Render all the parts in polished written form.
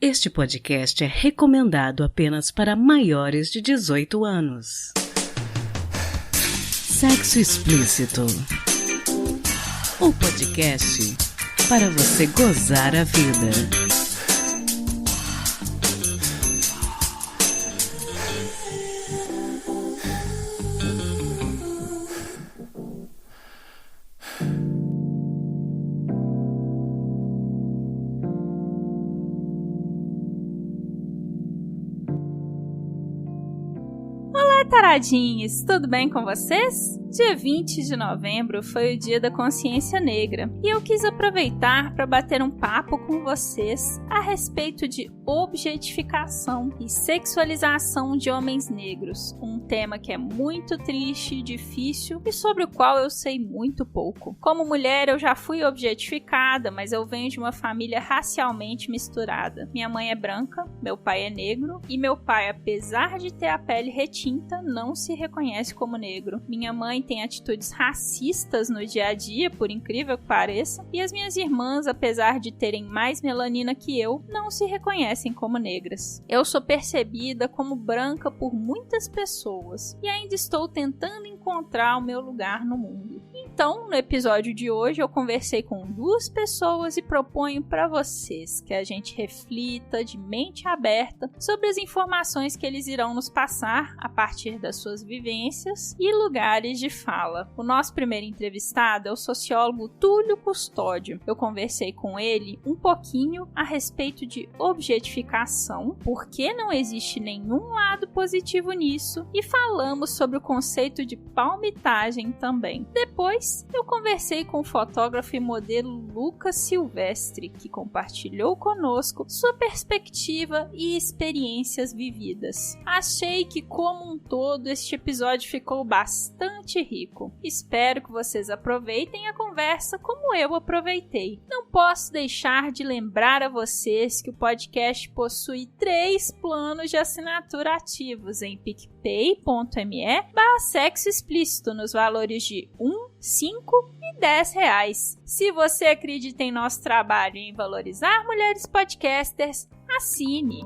Este podcast é recomendado apenas para maiores de 18 anos. Sexo Explícito. O podcast para você gozar a vida. Taradinhos, tudo bem com vocês? Dia 20 de novembro foi o Dia da Consciência Negra e eu quis aproveitar para bater um papo com vocês a respeito de objetificação e sexualização de homens negros, um tema que é muito triste e difícil e sobre o qual eu sei muito pouco. Como mulher eu já fui objetificada, mas eu venho de uma família racialmente misturada. Minha mãe é branca, meu pai é negro e meu pai, apesar de ter a pele retinta, não se reconhece como negro. Minha mãe tem atitudes racistas no dia a dia, por incrível que pareça, e as minhas irmãs, apesar de terem mais melanina que eu, não se reconhecem como negras. Eu sou percebida como branca por muitas pessoas e ainda estou tentando encontrar o meu lugar no mundo. Então, no episódio de hoje, eu conversei com duas pessoas e proponho para vocês que a gente reflita de mente aberta sobre as informações que eles irão nos passar a partir das suas vivências e lugares de fala. O nosso primeiro entrevistado é o sociólogo Túlio Custódio. Eu conversei com ele um pouquinho a respeito de objetificação, por que não existe nenhum lado positivo nisso, e falamos sobre o conceito de palmitagem também. Depois, eu conversei com o fotógrafo e modelo Lucas Silvestre, que compartilhou conosco sua perspectiva e experiências vividas. Achei que, como um todo, este episódio ficou bastante rico. Espero que vocês aproveitem a conversa como eu aproveitei. Não posso deixar de lembrar a vocês que o podcast possui 3 planos de assinatura ativos em picpay.me/sexo explícito nos valores de R$1, R$5 e R$10. Se você acredita em nosso trabalho e em valorizar mulheres podcasters, assine!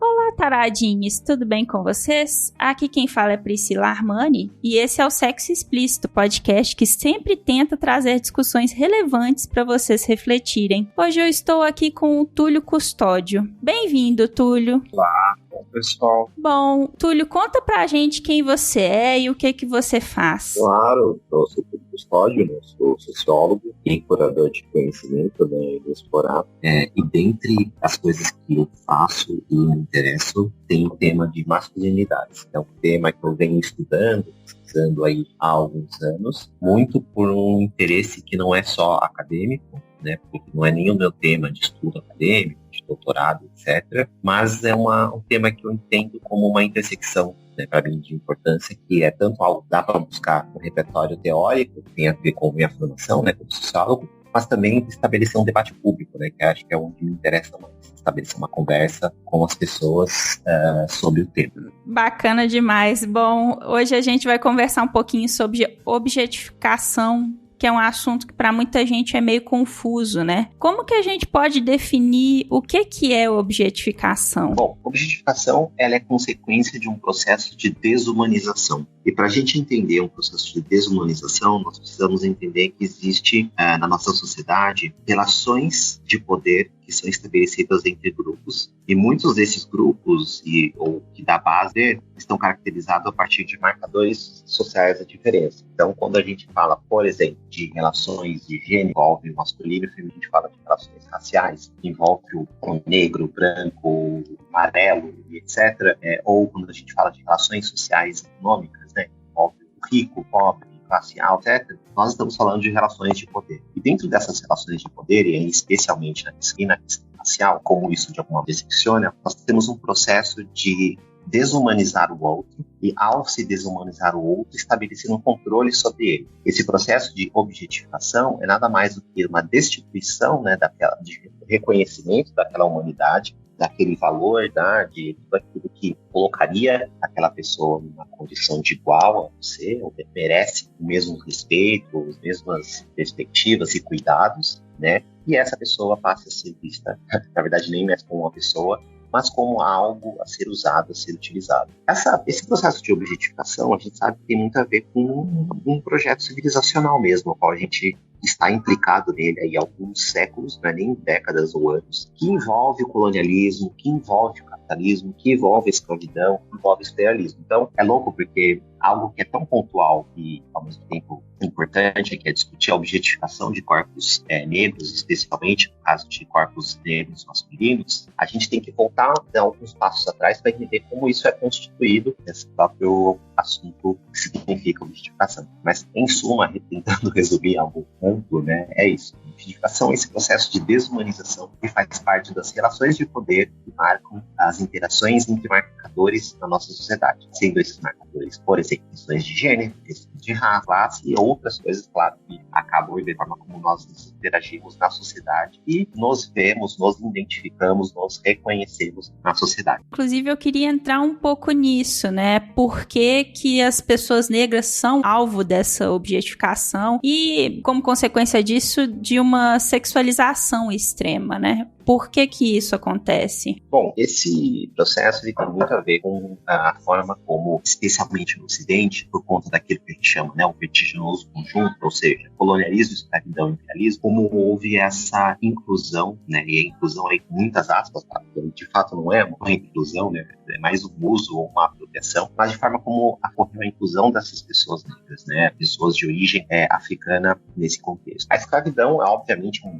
Olá, taradinhos, tudo bem com vocês? Aqui quem fala é Priscila Armani e esse é o Sexo Explícito, podcast que sempre tenta trazer discussões relevantes para vocês refletirem. Hoje eu estou aqui com o Túlio Custódio. Bem-vindo, Túlio. Olá, pessoal. Bom, Túlio, conta pra gente quem você é e o que você faz. Claro, eu sou o Túlio Custódio, né? Sou sociólogo e curador de conhecimento, né, do explorado. E dentre as coisas que eu faço e me interesso, tem o tema de masculinidades. É um tema que eu venho estudando, pesquisando aí há alguns anos, muito por um interesse que não é só acadêmico, né, porque não é nem o meu tema de estudo acadêmico, de doutorado, etc., mas é um tema que eu entendo como uma intersecção, né, para mim, de importância, que é tanto algo que dá para buscar um repertório teórico, que tem a ver com a minha formação, né, como sociólogo, mas também estabelecer um debate público, né, que acho que é onde me interessa mais, estabelecer uma conversa com as pessoas sobre o tema. Bacana demais. Bom, hoje a gente vai conversar um pouquinho sobre objetificação, que é um assunto que para muita gente é meio confuso, né? Como que a gente pode definir o que é objetificação? Bom, objetificação ela é consequência de um processo de desumanização. E para a gente entender um processo de desumanização, nós precisamos entender que existe na nossa sociedade relações de poder que são estabelecidas entre grupos, e muitos desses grupos, ou que dá base, estão caracterizados a partir de marcadores sociais da diferença. Então, quando a gente fala, por exemplo, de relações de gênero, envolve o masculino e o feminino, a gente fala de relações raciais, envolve o negro, o branco, o amarelo, etc. Ou quando a gente fala de relações sociais econômicas, né, envolve o rico, o pobre, classe alta, etc., nós estamos falando de relações de poder. E dentro dessas relações de poder, e especialmente na questão racial, como isso de alguma vez funciona, nós temos um processo de desumanizar o outro e, ao se desumanizar o outro, estabelecer um controle sobre ele. Esse processo de objetificação é nada mais do que uma destituição, né, de reconhecimento daquela humanidade, daquele valor, tá? De tudo aquilo que colocaria aquela pessoa numa condição de igual a você, ou que merece o mesmo respeito, as mesmas perspectivas e cuidados, né? E essa pessoa passa a ser vista, na verdade, nem mais como uma pessoa, mas como algo a ser usado, a ser utilizado. Esse processo de objetificação, a gente sabe que tem muito a ver com um projeto civilizacional mesmo, ao qual a gente está implicado nele aí há alguns séculos, não é nem décadas ou anos, que envolve o colonialismo, que envolve o capitalismo, que envolve a escravidão, que envolve o imperialismo. Então, é louco porque algo que é tão pontual e, ao mesmo tempo, importante, que é discutir a objetificação de corpos negros, especialmente no caso de corpos negros masculinos, a gente tem que voltar alguns passos atrás para entender como isso é constituído nesse próprio assunto que significa objetificação. Mas, em suma, tentando resumir algo amplo, né, é isso. A objetificação é esse processo de desumanização que faz parte das relações de poder que marcam as interações entre marcadores na nossa sociedade, sendo esses marcadores, por exemplo, questões de gênero, questões de raça, classe e outras coisas, claro, que acabam da forma como nós nos interagimos na sociedade e nos vemos, nos identificamos, nos reconhecemos na sociedade. Inclusive, eu queria entrar um pouco nisso, né? Por que as pessoas negras são alvo dessa objetificação e, como consequência disso, de uma sexualização extrema, né? Por que isso acontece? Bom, esse processo ele tem muito a ver com a forma como, especialmente no Ocidente, por conta daquilo que a gente chama, né, o vertiginoso conjunto, ou seja, colonialismo, escravidão e imperialismo, como houve essa inclusão, né, e a inclusão aí com muitas aspas, tá? De fato não é uma inclusão, né, é mais um uso ou uma apropriação, mas de forma como ocorreu a inclusão dessas pessoas negras, né, pessoas de origem africana nesse contexto. A escravidão é obviamente um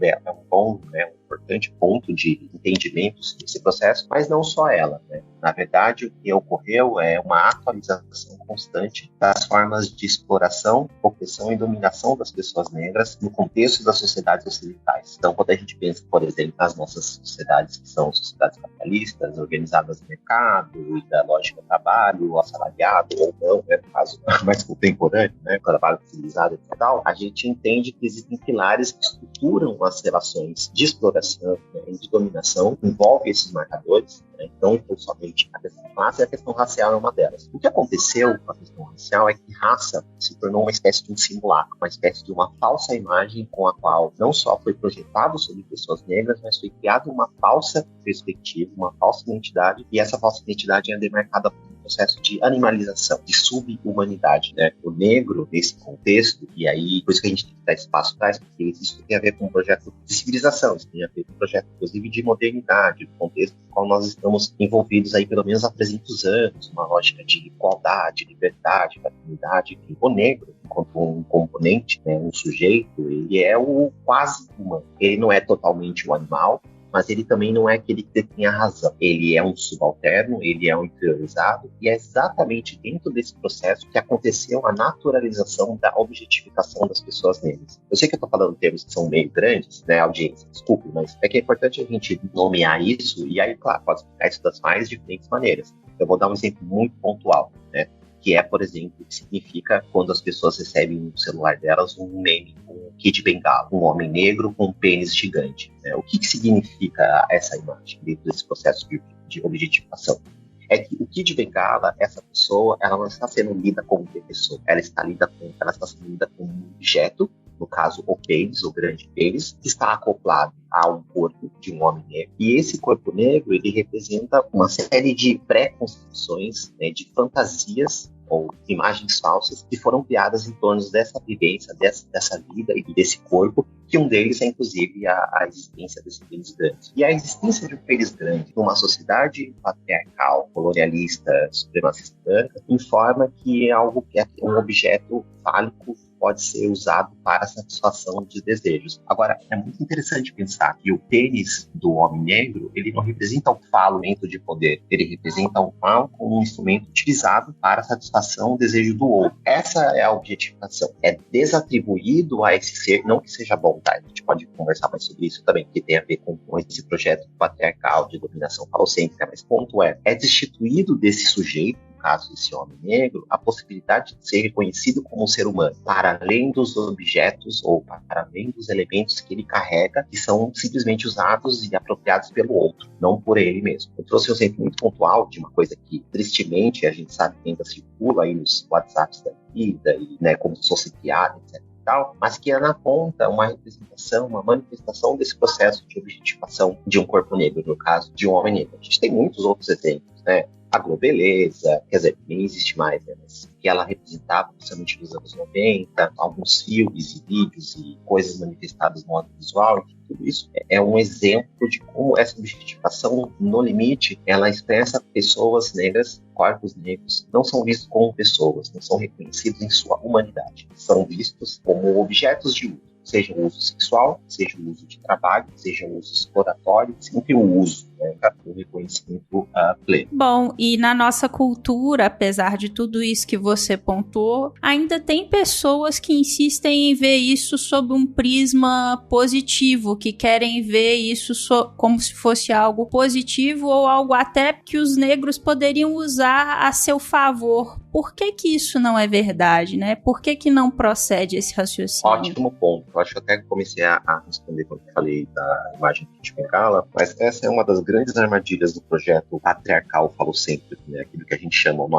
bom, né, um importante ponto de entendimento desse processo, mas não só ela, né? Na verdade, o que ocorreu é uma atualização constante das formas de exploração, opressão e dominação das pessoas negras no contexto das sociedades ocidentais. Então, quando a gente pensa, por exemplo, nas nossas sociedades, que são sociedades capitalistas, organizadas no mercado e da lógica do trabalho, assalariado ou não, né, no caso mais contemporâneo, né, trabalho civilizado e tal, a gente entende que existem pilares que estruturam as relações de exploração, né, e de dominação, envolve esses marcadores, né? Então, somente a questão classe e a questão racial é uma delas. O que aconteceu com a questão racial é que raça se tornou uma espécie de um simulacro, uma espécie de uma falsa imagem com a qual não só foi projetado sobre pessoas negras, mas foi criada uma falsa perspectiva, uma falsa identidade, e essa falsa identidade é demarcada por um processo de animalização, de subhumanidade, né? O negro, nesse contexto, e aí, por isso que a gente tem que dar espaço atrás, porque isso tem a ver com um projeto de civilização, isso tem a ver com um projeto, inclusive, de modernidade, do contexto no qual nós estamos envolvidos aí pelo menos há 300 anos, uma lógica de igualdade, liberdade, fraternidade, que o negro, enquanto um componente, né, um sujeito, ele é o quase humano. Ele não é totalmente um animal, mas ele também não é aquele que detém a razão. Ele é um subalterno, ele é um inferiorizado, e é exatamente dentro desse processo que aconteceu a naturalização da objetificação das pessoas negras. Eu sei que eu estou falando termos que são meio grandes, né, audiência, desculpe, mas é que é importante a gente nomear isso, e aí, claro, pode explicar isso das mais diferentes maneiras. Eu vou dar um exemplo muito pontual, né? Que é, por exemplo, o que significa quando as pessoas recebem no celular delas um meme, um Kid Bengala, um homem negro com um pênis gigante. Né? O que significa essa imagem dentro desse processo de objetificação? É que o Kid Bengala, essa pessoa, ela não está sendo lida como uma pessoa, ela está sendo lida como um objeto, no caso o pênis, o grande pênis, que está acoplado a um corpo de um homem negro. E esse corpo negro, ele representa uma série de pré-concepções, né, de fantasias ou imagens falsas que foram criadas em torno dessa vivência, dessa vida e desse corpo, que um deles é, inclusive, a existência desse pênis grande. E a existência de um pênis grande numa sociedade patriarcal, colonialista, supremacista branca, informa que é algo que é um objeto fálico pode ser usado para a satisfação de desejos. Agora, é muito interessante pensar que o pênis do homem negro, ele não representa um falumento de poder, ele representa um falo como um instrumento utilizado para a satisfação do desejo do outro. Essa é a objetificação. É desatribuído a esse ser, não que seja bom, tá? A gente pode conversar mais sobre isso também, que tem a ver com esse projeto patriarcal de dominação falocêntrica, mas ponto é destituído desse sujeito, caso desse homem negro, a possibilidade de ser reconhecido como um ser humano, para além dos objetos ou para além dos elementos que ele carrega, que são simplesmente usados e apropriados pelo outro, não por ele mesmo. Eu trouxe um exemplo muito pontual de uma coisa que, tristemente, a gente sabe que ainda circula aí nos WhatsApps da vida, e, né, como se fosse piada, etc. Tal, mas que na ponta uma representação, uma manifestação desse processo de objetificação de um corpo negro, no caso de um homem negro. A gente tem muitos outros exemplos, né? A Globeleza, quer dizer, nem existe mais, né? Mas que ela representava, principalmente nos anos 90, alguns filmes e vídeos e coisas manifestadas no audiovisual. Tudo isso é um exemplo de como essa objetificação, no limite, ela expressa pessoas negras, corpos negros, não são vistos como pessoas, não são reconhecidos em sua humanidade. São vistos como objetos de uso, seja o uso sexual, seja o uso de trabalho, seja o uso exploratório, sempre o uso, né, o reconhecimento pleno. Bom, e na nossa cultura, apesar de tudo isso que você pontuou, ainda tem pessoas que insistem em ver isso sob um prisma positivo, que querem ver isso como se fosse algo positivo ou algo até que os negros poderiam usar a seu favor. Por que que isso não é verdade, né? Por que que não procede esse raciocínio? Ótimo ponto. Eu acho que até comecei a responder quando eu falei da imagem que a gente bengala, mas essa é uma das grandes armadilhas do projeto patriarcal falocêntrico, né? Aquilo que a gente chama o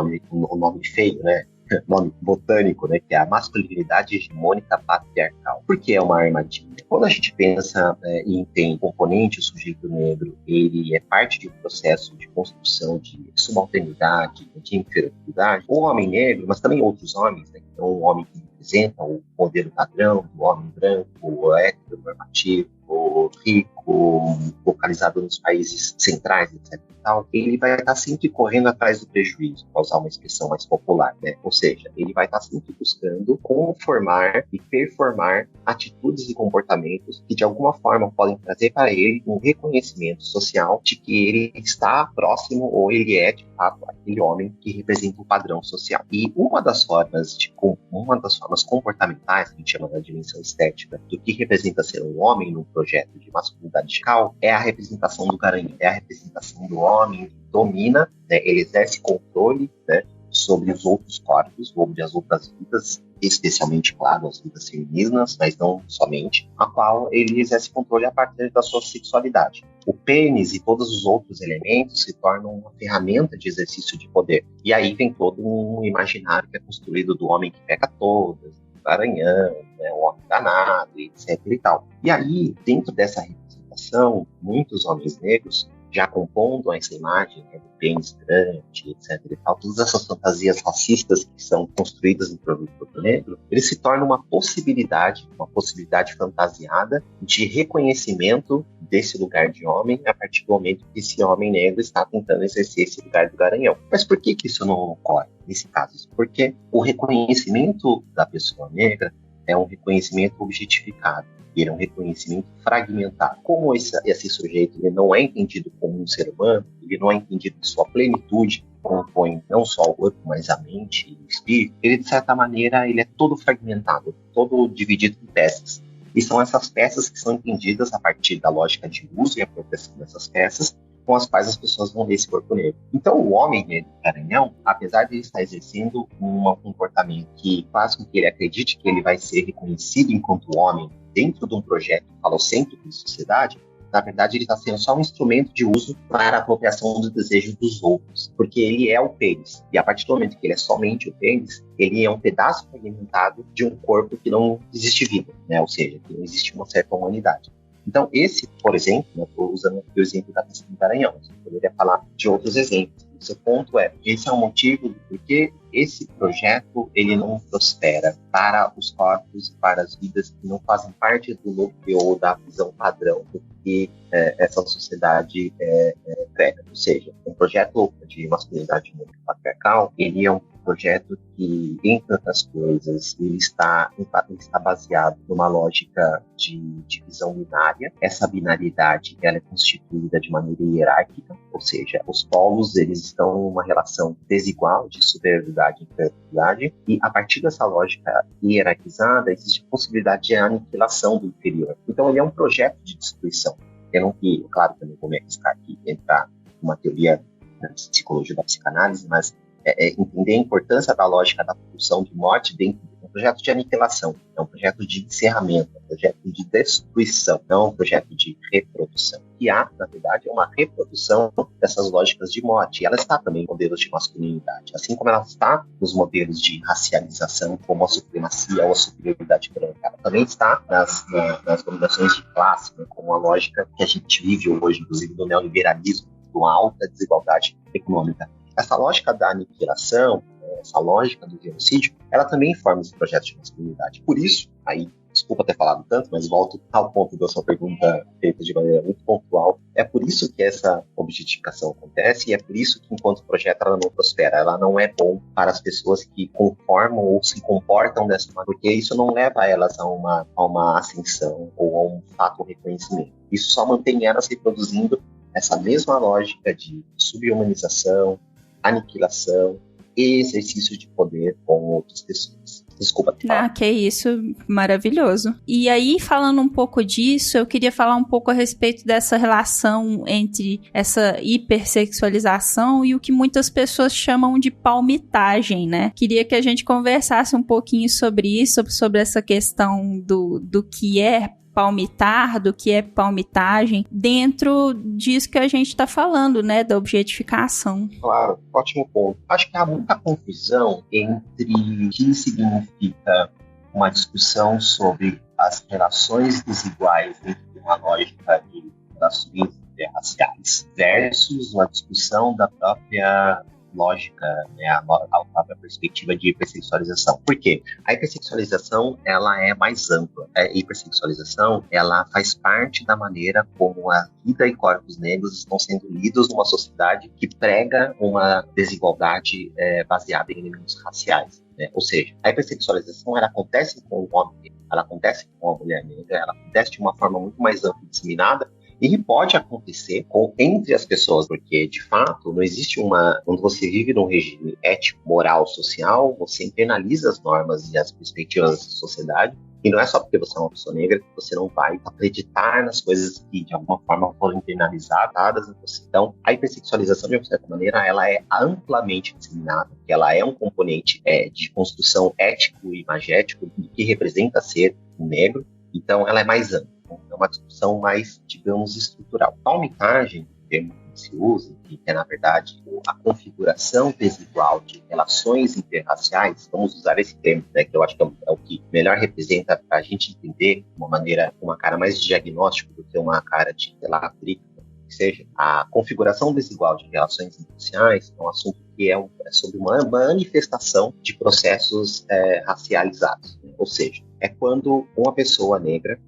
nome feio, né? Nome botânico, né, que é a masculinidade hegemônica patriarcal. Por que é uma armadilha? Quando a gente pensa e tem componente, o sujeito negro, ele é parte de um processo de construção de subalternidade, de inferioridade, o homem negro, mas também outros homens, né, então o homem que representa o modelo padrão do homem branco, o heteronormativo, o rico, localizado nos países centrais, etc. Ele vai estar sempre correndo atrás do prejuízo, para usar uma expressão mais popular, né? Ou seja, ele vai estar sempre buscando conformar e performar atitudes e comportamentos que de alguma forma podem trazer para ele um reconhecimento social de que ele está próximo ou ele é de fato aquele homem que representa um padrão social. E uma das formas comportamentais, que a gente chama da dimensão estética, do que representa ser um homem num projeto de masculinidade radical, é a representação do garanhão, é a representação do homem que domina, né, ele exerce controle, né, sobre os outros corpos, sobre as outras vidas, especialmente, claro, as vidas femininas, mas não somente, a qual ele exerce controle a partir da sua sexualidade. O pênis e todos os outros elementos se tornam uma ferramenta de exercício de poder. E aí vem todo um imaginário que é construído do homem que pega todas, do garanhão, né, o homem danado, etc. e tal. E aí, dentro dessa representação, muitos homens negros já compondo essa imagem, né, do pênis grande, etc. e tal, todas essas fantasias racistas que são construídas em produto negro, ele se torna uma possibilidade fantasiada de reconhecimento desse lugar de homem a partir do momento que esse homem negro está tentando exercer esse lugar do garanhão. Mas por que isso não ocorre nesse caso? Porque o reconhecimento da pessoa negra é um reconhecimento objetificado. Ele é um reconhecimento fragmentado. Como esse sujeito ele não é entendido como um ser humano, ele não é entendido em sua plenitude, compõe não só o corpo, mas a mente e o espírito, ele, de certa maneira, ele é todo fragmentado, todo dividido em peças. E são essas peças que são entendidas a partir da lógica de uso e apropriação dessas peças, com as quais as pessoas vão ver esse corpo negro. Então, o homem negro garanhão, apesar de ele estar exercendo um comportamento que faz com que ele acredite que ele vai ser reconhecido enquanto homem dentro de um projeto falocêntrico de sociedade, na verdade ele está sendo só um instrumento de uso para a apropriação dos desejos dos outros, porque ele é o pênis. E a partir do momento que ele é somente o pênis, ele é um pedaço fragmentado de um corpo que não existe vida, né? Ou seja, que não existe uma certa humanidade. Então, esse, por exemplo, eu estou usando aqui o exemplo da questão do garanhão, eu poderia falar de outros exemplos. O seu ponto é, esse é o motivo do porquê esse projeto ele não prospera para os corpos e para as vidas que não fazem parte do núcleo ou da visão padrão do que essa sociedade prega. Ou seja, um projeto de masculinidade patriarcal, ele é um projeto que, entre outras coisas, ele está baseado numa lógica de divisão binária. Essa binariedade ela é constituída de maneira hierárquica, ou seja, os polos eles estão em uma relação desigual de superioridade e inferioridade, e a partir dessa lógica hierarquizada existe a possibilidade de aniquilação do inferior. Então ele é um projeto de destruição. Claro que eu não vou me arriscar aqui entrar numa teoria da psicologia da psicanálise, mas entender a importância da lógica da produção de morte dentro de um projeto de aniquilação, é um projeto de encerramento, é um projeto de destruição, não é um projeto de reprodução. E há, na verdade, uma reprodução dessas lógicas de morte. E ela está também em modelos de masculinidade, assim como ela está nos modelos de racialização, como a supremacia ou a superioridade branca. Ela também está nas dominações de classe, né, como a lógica que a gente vive hoje, inclusive do neoliberalismo, de uma alta desigualdade econômica. Essa lógica da aniquilação, essa lógica do genocídio, ela também forma esse projeto de masculinidade. Por isso, aí, desculpa ter falado tanto, mas volto ao ponto da sua pergunta feita de maneira muito pontual. É por isso que essa objetificação acontece e é por isso que, enquanto projeto, ela não prospera. Ela não é bom para as pessoas que conformam ou se comportam dessa maneira, porque isso não leva elas a uma ascensão ou a um fato reconhecimento. Isso só mantém elas reproduzindo essa mesma lógica de subhumanização, aniquilação e exercício de poder com outras pessoas. Desculpa. Que isso, maravilhoso. E aí, falando um pouco disso, eu queria falar um pouco a respeito dessa relação entre essa hipersexualização e o que muitas pessoas chamam de palmitagem, né? Queria que a gente conversasse um pouquinho sobre isso, sobre essa questão do que é palmitar, do que é palmitagem, dentro disso que a gente está falando, né, da objetificação. Claro, ótimo ponto. Acho que há muita confusão entre o que significa uma discussão sobre as relações desiguais dentro de uma lógica de relações interraciais versus uma discussão da própria lógica, né, a própria perspectiva de hipersexualização. Por quê? A hipersexualização, ela é mais ampla. A hipersexualização, ela faz parte da maneira como a vida e corpos negros estão sendo lidos numa sociedade que prega uma desigualdade baseada em elementos raciais. Né? Ou seja, a hipersexualização, ela acontece com o homem negro, ela acontece com a mulher negra, ela acontece de uma forma muito mais ampla e disseminada. E pode acontecer entre as pessoas, porque, de fato, não existe quando você vive num regime ético, moral, social, você internaliza as normas e as perspectivas da sociedade, e não é só porque você é uma pessoa negra que você não vai acreditar nas coisas que, de alguma forma, foram internalizadas em você. Então, a hipersexualização, de uma certa maneira, ela é amplamente disseminada, porque ela é um componente de construção ético e imagético do que representa ser um negro, então ela é mais ampla. É uma discussão mais, digamos, estrutural. Palmitagem, o termo que se usa, que é, na verdade, a configuração desigual de relações interraciais, vamos usar esse termo, né, que eu acho que é o que melhor representa para a gente entender uma cara mais de diagnóstico do que uma cara de crítica, que seja. A configuração desigual de relações interraciais é um assunto que é sobre uma manifestação de processos racializados, né? Ou seja, é quando uma pessoa negra,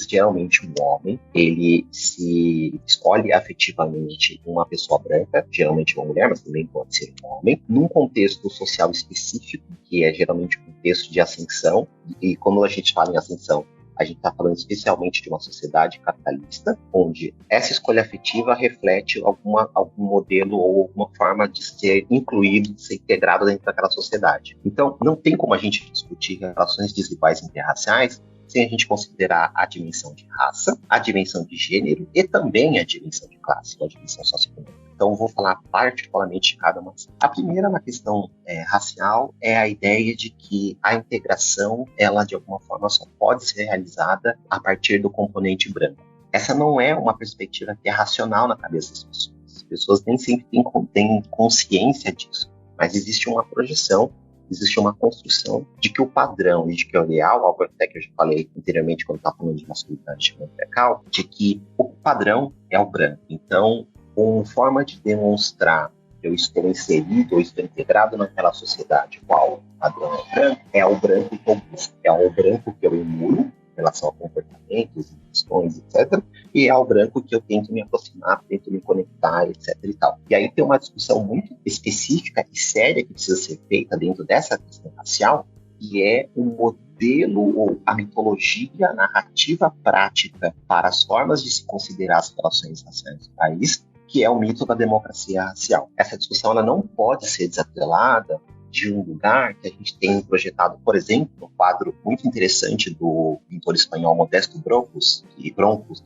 geralmente um homem, ele se escolhe afetivamente uma pessoa branca, geralmente uma mulher, mas também pode ser um homem, num contexto social específico, que é geralmente um contexto de ascensão, e quando a gente fala em ascensão, a gente está falando especialmente de uma sociedade capitalista, onde essa escolha afetiva reflete algum modelo ou alguma forma de ser incluído, de ser integrado dentro daquela sociedade. Então, não tem como a gente discutir relações desiguais interraciais sem a gente considerar a dimensão de raça, a dimensão de gênero e também a dimensão de classe, a dimensão socioeconômica. Então, vou falar particularmente de cada uma. A primeira, na questão racial, é a ideia de que a integração, ela de alguma forma só pode ser realizada a partir do componente branco. Essa não é uma perspectiva que é racional na cabeça das pessoas. As pessoas nem sempre têm consciência disso, mas existe uma projeção, existe uma construção de que o padrão e de que o ideal, algo até que eu já falei anteriormente quando estava falando de masculinidade patriarcal, de que o padrão é o branco. Então, como forma de demonstrar que eu estou inserido ou estou integrado naquela sociedade qual o padrão é o branco que eu busco, é o branco que eu emulo em relação a comportamentos, questões, etc. E é o branco que eu tento me aproximar, tento me conectar, etc. e tal. E aí tem uma discussão muito específica e séria que precisa ser feita dentro dessa questão racial, que é o modelo ou a mitologia, a narrativa prática para as formas de se considerar as relações raciais do país, que é o mito da democracia racial. Essa discussão ela não pode ser desatrelada de um lugar que a gente tem projetado, por exemplo, um quadro muito interessante do pintor espanhol Modesto Broncos,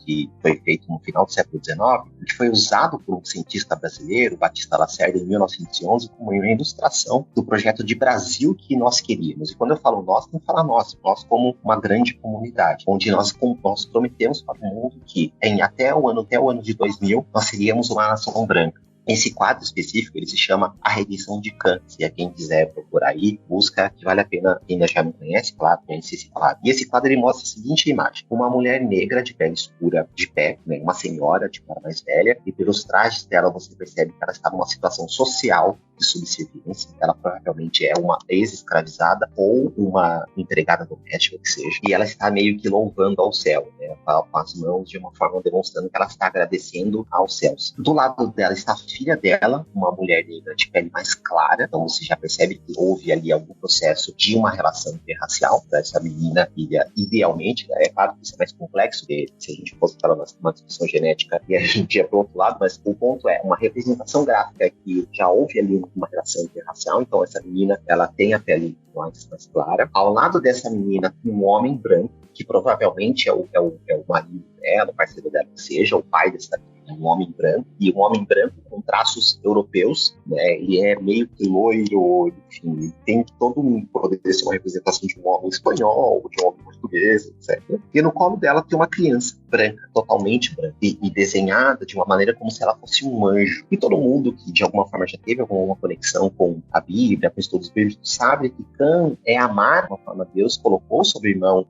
que foi feito no final do século XIX, que foi usado por um cientista brasileiro, Batista Lacerda, em 1911, como uma ilustração do projeto de Brasil que nós queríamos. E quando eu falo nós, tem que falar nós como uma grande comunidade, onde nós prometemos para o mundo que até o ano de 2000 nós seríamos uma nação branca. Esse quadro específico, ele se chama A Redenção de Kant. Se quem quiser procurar aí, busca, que vale a pena. Quem ainda já não conhece, claro, conhece esse quadro. E esse quadro, ele mostra a seguinte imagem. Uma mulher negra de pele escura, de pé, né, uma senhora, de cara mais velha, e pelos trajes dela você percebe que ela está numa situação social de subserviência. Ela provavelmente é uma ex-escravizada ou uma empregada doméstica, que seja. E ela está meio que louvando ao céu, né, com as mãos de uma forma demonstrando que ela está agradecendo aos céus. Do lado dela está a filha dela, uma mulher negra de pele mais clara. Então você já percebe que houve ali algum processo de uma relação interracial para essa menina, idealmente. É claro que isso é mais complexo, porque se a gente fosse falar numa discussão genética e a gente ia para o outro lado, mas o ponto é uma representação gráfica que já houve ali uma relação interracial. Então essa menina, ela tem a pele mais clara. Ao lado dessa menina tem um homem branco, que provavelmente é o marido dela, o parceiro dela, que seja o pai dessa menina. Um homem branco, e um homem branco com traços europeus, né? Ele é meio que loiro, enfim, ele tem todo um poder ser uma representação de um homem espanhol, de um homem português, etc. E no colo dela tem uma criança branca, totalmente branca, e desenhada de uma maneira como se ela fosse um anjo. E todo mundo que de alguma forma já teve alguma conexão com a Bíblia, com estudos bíblicos, sabe que Cã é a marca, uma forma Deus colocou sobre o irmão,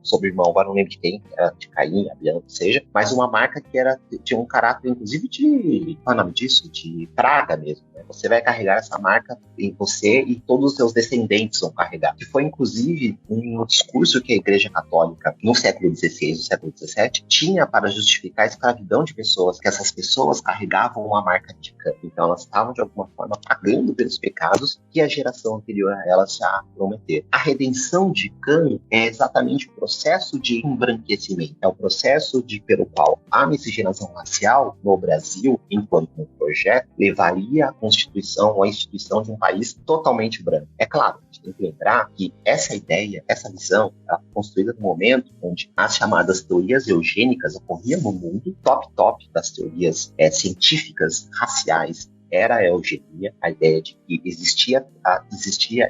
agora não lembro de quem, era de Caim, Abião, que seja, mas uma marca que tinha um caráter, inclusive, qual é o nome disso? De praga mesmo, né? Você vai carregar essa marca em você e todos os seus descendentes vão carregar. Que foi, inclusive, um discurso que a Igreja Católica, no século XVI, no século XVII, tinha para justificar a escravidão de pessoas, que essas pessoas carregavam uma marca de Cã. Então, elas estavam, de alguma forma, pagando pelos pecados que a geração anterior a elas já prometeram. A redenção de Cã é exatamente o processo de embranquecimento. É o processo pelo qual a miscigenação racial no Brasil, enquanto um projeto, levaria a instituição de um país totalmente branco. É claro, a gente tem que lembrar que essa ideia, essa visão, ela foi construída no momento onde as chamadas teorias eugênicas ocorriam no mundo. Top das teorias científicas raciais era a eugenia, a ideia de que existia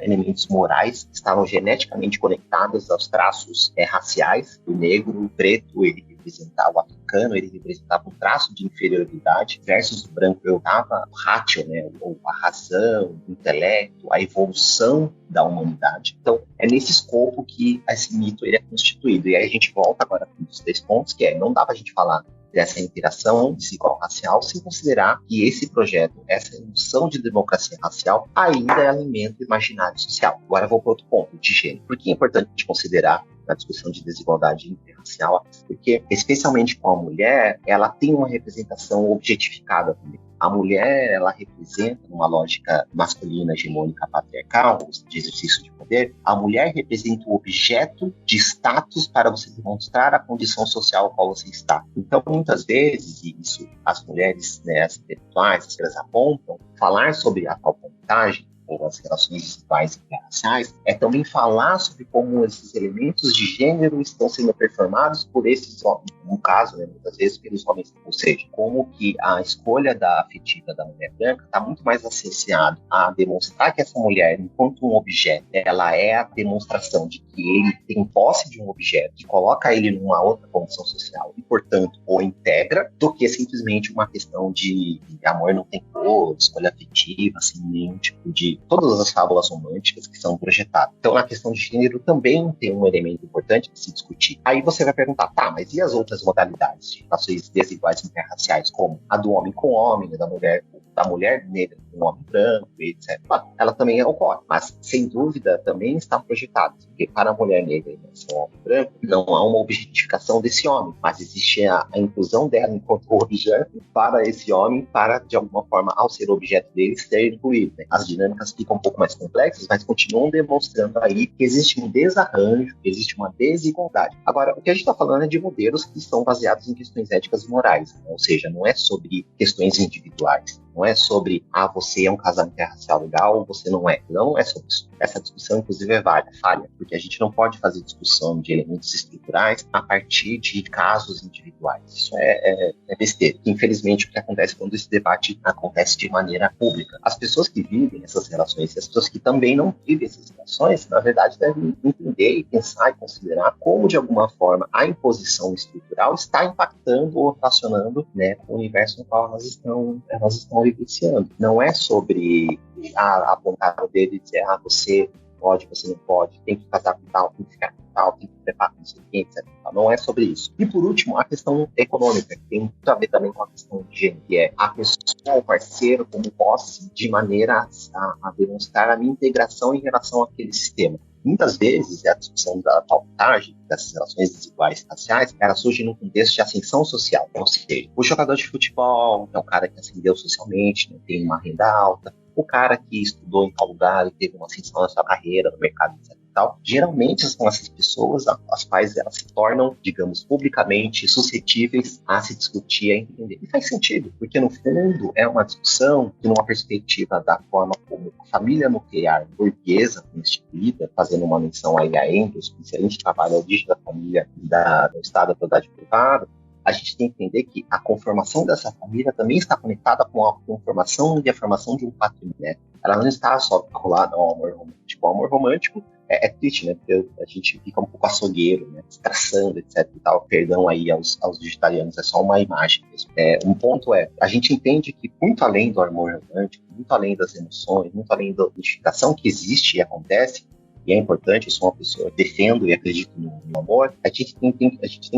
elementos morais que estavam geneticamente conectados aos traços raciais. O negro, o preto, ele representava o africano, ele representava um traço de inferioridade, versus o branco representava o ratio, né, ou a razão, o intelecto, a evolução da humanidade. Então, é nesse escopo que esse mito ele é constituído. E aí a gente volta agora para um dos 3 pontos, que não dá para a gente falar dessa interação desigual racial sem considerar que esse projeto, essa ilusão de democracia racial ainda alimenta o imaginário social. Agora eu vou para outro ponto, de gênero. Por que é importante considerar na discussão de desigualdade interracial? Porque, especialmente com a mulher, ela tem uma representação objetificada também. A mulher, ela representa, numa lógica masculina, hegemônica, patriarcal, de exercício de poder, a mulher representa o objeto de status para você demonstrar a condição social a qual você está. Então, muitas vezes, e isso as mulheres, né, as intelectuais, as que elas apontam, falar sobre a tal contagem, ou as relações desiguais interraciais, é também falar sobre como esses elementos de gênero estão sendo performados por esses homens, no caso, né, muitas vezes pelos homens, ou seja, como que a escolha afetiva da mulher branca está muito mais associada a demonstrar que essa mulher, enquanto um objeto, ela é a demonstração de que ele tem posse de um objeto, que coloca ele numa outra condição social e, portanto, o integra, do que simplesmente uma questão de amor não tem cor, escolha afetiva, assim, nenhum tipo de todas as fábulas românticas que são projetadas. Então, a questão de gênero também tem um elemento importante de se discutir. Aí você vai perguntar, tá, mas e as outras modalidades de relações desiguais interraciais, como a do homem com homem, da mulher negra com homem branco, etc. Ela também ocorre, mas, sem dúvida, também está projetada, porque para a mulher negra e o homem branco, não há uma objetificação desse homem, mas existe a inclusão dela enquanto objeto para esse homem, para, de alguma forma, ao ser objeto dele, ser incluído, né? As dinâmicas ficam um pouco mais complexas, mas continuam demonstrando aí que existe um desarranjo, que existe uma desigualdade. Agora, o que a gente está falando é de modelos que são baseados em questões éticas e morais, né? Ou seja, não é sobre questões individuais. Não é sobre, você é um casal interracial legal ou você não é. Não é sobre isso. Essa discussão, inclusive, é falha, porque a gente não pode fazer discussão de elementos estruturais a partir de casos individuais. Isso é besteira. Infelizmente, o que acontece quando esse debate acontece de maneira pública? As pessoas que vivem essas relações e as pessoas que também não vivem essas relações, na verdade, devem entender e pensar e considerar como, de alguma forma, a imposição estrutural está impactando ou relacionando, né, com o universo no qual elas estão vivenciando. Não é sobre apontar o dedo e dizer, você pode, você não pode, tem que casar com tal, tem que ficar com tal, tem que preparar com não sei o que, etc. Não é sobre isso. E por último, a questão econômica, que tem muito a ver também com a questão de gênero, que é a pessoa, o parceiro, como posse, de maneira a demonstrar a minha integração em relação àquele sistema. Muitas vezes, a discussão da pautagem dessas relações desiguais raciais, ela surge num contexto de ascensão social. Ou seja, o jogador de futebol é um cara que ascendeu socialmente, né, tem uma renda alta, o cara que estudou em tal lugar e teve uma ascensão na sua carreira, no mercado, etc. Geralmente são essas pessoas as quais elas se tornam, digamos, publicamente suscetíveis a se discutir, a entender. E faz sentido, porque no fundo é uma discussão que, numa perspectiva da forma como a família nuclear burguesa foi instituída, fazendo uma menção aí a Engels, um excelente trabalho ao origem da família do Estado da propriedade privada, a gente tem que entender que a conformação dessa família também está conectada com a conformação e a formação de um patrimônio, né? Ela não está só vinculada ao amor romântico. O amor romântico é triste, né? Porque a gente fica um pouco açougueiro, né? Traçando, etc. e tal. Perdão aí aos vegetarianos, é só uma imagem mesmo. Um ponto a gente entende que muito além do amor romântico, muito além das emoções, muito além da identificação que existe e acontece, e é importante, eu sou uma pessoa que defendo e acredito no amor, a gente tem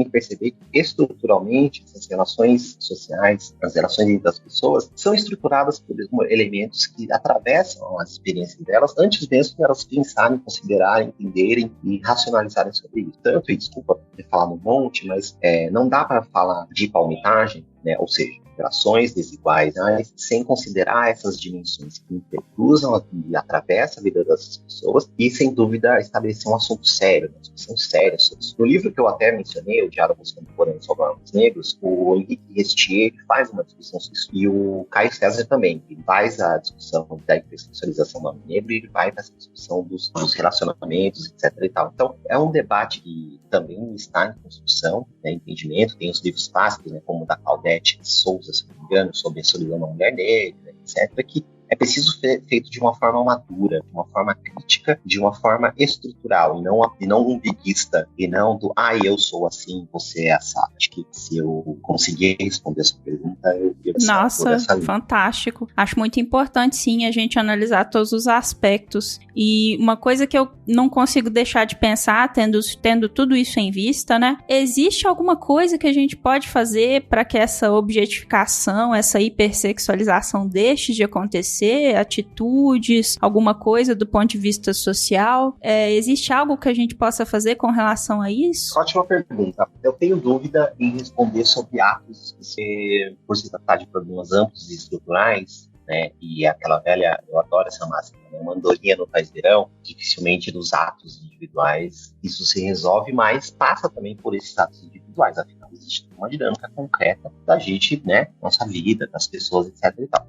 que perceber que estruturalmente essas relações sociais, as relações das pessoas, são estruturadas por elementos que atravessam as experiências delas antes mesmo de elas pensarem, considerarem, entenderem e racionalizarem sobre isso. Tanto, e desculpa ter falado um monte, mas não dá para falar de palmitagem, né? Ou seja, relações desiguais, sem considerar essas dimensões que intercruzam e atravessam a vida dessas pessoas e, sem dúvida, estabelecer um assunto sério, uma discussão séria sobre isso. No livro que eu até mencionei, o Diálogos Contemporâneos sobre Homens Negros, o Henrique Restier faz uma discussão sobre isso, e o Caio César também, ele faz a discussão da hipersexualização do homem negro e ele vai para essa discussão dos relacionamentos, etc. e tal. Então, é um debate que também está em construção, né, entendimento, tem os livros clássicos, né, como o da Claudete Souza, se não me engano, sobre a solidão da mulher negra, etc., que é preciso ser feito de uma forma madura, de uma forma crítica, de uma forma estrutural, e não umbiguista, e não do, eu sou assim, você é assado. Acho que se eu conseguir responder essa pergunta, eu Nossa, fantástico. Acho muito importante, sim, a gente analisar todos os aspectos. E uma coisa que eu não consigo deixar de pensar, tendo tudo isso em vista, né? Existe alguma coisa que a gente pode fazer para que essa objetificação, essa hipersexualização deixe de acontecer? Atitudes, alguma coisa do ponto de vista social? Existe algo que a gente possa fazer com relação a isso? Ótima pergunta. Eu tenho dúvida em responder sobre atos que, por se tratar de problemas amplos e estruturais, né, e aquela velha, eu adoro essa máxima, né, uma andorinha no faz verão, dificilmente nos atos individuais isso se resolve, mas passa também por esses atos individuais, afinal existe uma dinâmica concreta da gente, né, nossa vida, das pessoas, etc e tal.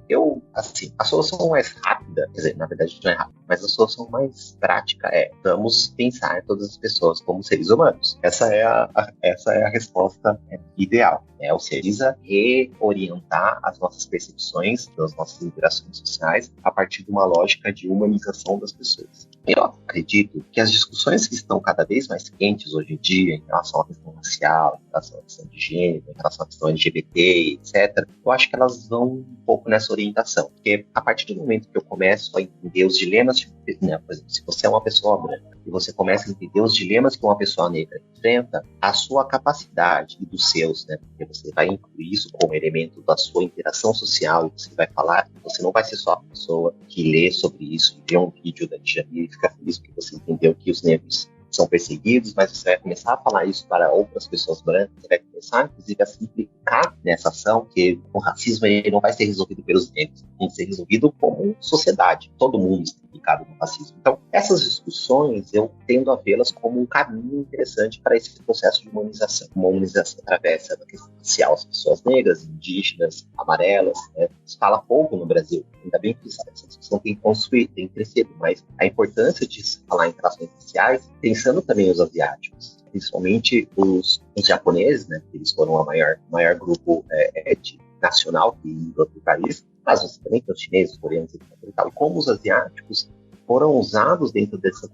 A solução mais rápida, quer dizer, na verdade não é rápida, mas a solução mais prática vamos pensar em todas as pessoas como seres humanos. Essa é a resposta ideal, né? Ou seja, precisa reorientar as nossas percepções das nossas interações sociais a partir de uma lógica de humanização das pessoas. Eu acredito que as discussões que estão cada vez mais quentes hoje em dia em relação à questão racial, em relação à questão de gênero, em relação à questão LGBT, etc., eu acho que elas vão um pouco nessa orientação. Porque a partir do momento que eu começo a entender os dilemas, né, por exemplo, se você é uma pessoa branca e você começa a entender os dilemas que uma pessoa negra enfrenta, a sua capacidade e dos seus, né, porque você vai incluir isso como elemento da sua interação social e você vai falar, você não vai ser só a pessoa que lê sobre isso e vê um vídeo da Djamila e fica feliz porque você entendeu que os negros são perseguidos, mas você vai começar a falar isso para outras pessoas brancas, você vai começar, inclusive, a simplificar nessa ação que o racismo ele não vai ser resolvido pelos negros, tem que ser resolvido como sociedade, todo mundo está implicado no racismo. Então, essas discussões, eu tendo a vê-las como um caminho interessante para esse processo de humanização. Uma humanização através da questão racial, as pessoas negras, indígenas, amarelas, né? Se fala pouco no Brasil, ainda bem que essa discussão tem construído, tem crescido, mas a importância de se falar em relações raciais, pensando também os asiáticos, principalmente os japoneses, né? Eles foram o maior grupo nacional que imigrou para o país, mas você também tem os chineses, os coreanos, etc. E como os asiáticos foram usados dentro dessa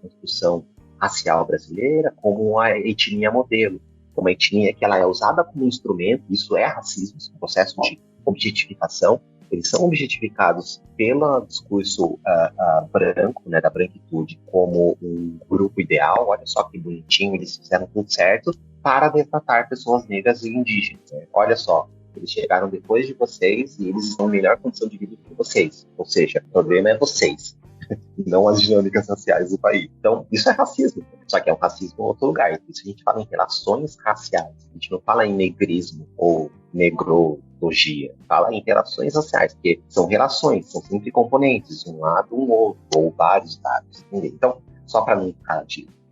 construção racial brasileira como a etnia modelo, como a etnia que ela é usada como instrumento, isso é racismo, um processo de objetificação. Eles são objetificados pelo discurso branco, né, da branquitude, como um grupo ideal. Olha só que bonitinho, eles fizeram tudo certo para detratar pessoas negras e indígenas. Né? Olha só, eles chegaram depois de vocês e eles estão em melhor condição de vida que vocês. Ou seja, o problema é vocês, não as dinâmicas raciais do país. Então, isso é racismo. Só que é um racismo em outro lugar. Por isso a gente fala em relações raciais. A gente não fala em negrismo ou negrologia. Fala em relações raciais, porque são relações, são sempre componentes, um lado, um outro, ou vários lados. Entendeu? Então, só para não ficar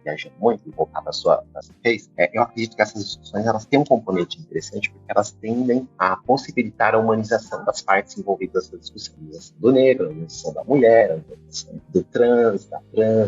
viajando muito e voltar para a sua vez, eu acredito que essas discussões elas têm um componente interessante porque elas tendem a possibilitar a humanização das partes envolvidas na discussão. A humanização do negro, a humanização da mulher, a humanização do trans,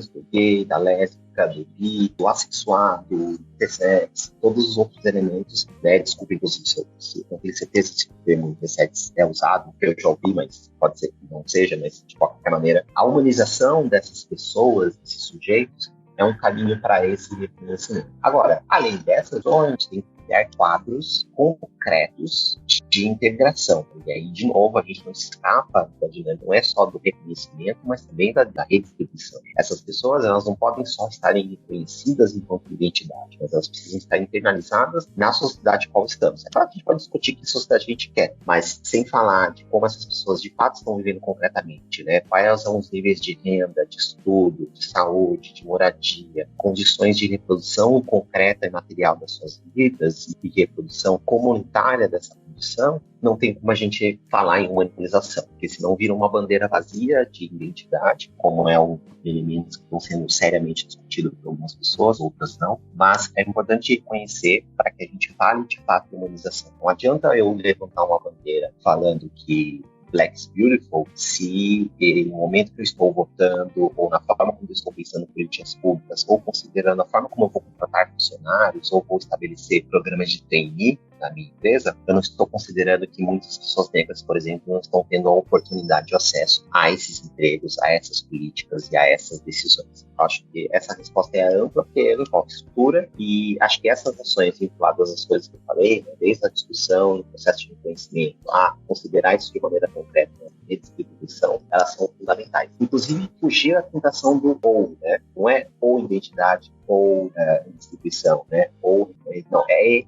do gay, da lésbica, do bi, do assexuado, do intersex, todos os outros elementos, né? Desculpa, inclusive, se não tenho certeza se o termo intersex é usado, que eu já ouvi, mas pode ser que não seja, mas de qualquer maneira, a humanização dessas pessoas, desses sujeitos, é um caminho para esse reconhecimento. Agora, além dessas, a gente tem que criar quadros concretos de integração. E aí, de novo, a gente não escapa da dinâmica, não é só do reconhecimento, mas também da redistribuição. Essas pessoas, elas não podem só estarem reconhecidas enquanto identidade, mas elas precisam estar internalizadas na sociedade em qual estamos. É claro que a gente pode discutir que sociedade a gente quer, mas sem falar de como essas pessoas de fato estão vivendo concretamente, né? Quais são os níveis de renda, de estudo, de saúde, de moradia, condições de reprodução concreta e material das suas vidas e reprodução comunitária dessa condição, não tem como a gente falar em humanização, porque senão vira uma bandeira vazia de identidade, como é um elementos que estão sendo seriamente discutidos por algumas pessoas, outras não, mas é importante reconhecer para que a gente fale de fato de humanização. Não adianta eu levantar uma bandeira falando que Black is Beautiful, se no momento que eu estou votando, ou na forma como eu estou pensando em políticas públicas, ou considerando a forma como eu vou contratar funcionários, ou vou estabelecer programas de trainee na minha empresa, eu não estou considerando que muitas pessoas negras, por exemplo, não estão tendo a oportunidade de acesso a esses empregos, a essas políticas e a essas decisões. Eu acho que essa resposta é ampla, porque envolve estrutura, e acho que essas ações vinculadas às coisas que eu falei, né, desde a discussão, no processo de reconhecimento, a considerar isso de maneira concreta, né, redistribuição, elas são fundamentais. Inclusive, fugir da tentação do ou, né? Não é ou identidade, ou distribuição, né? Ou, não, é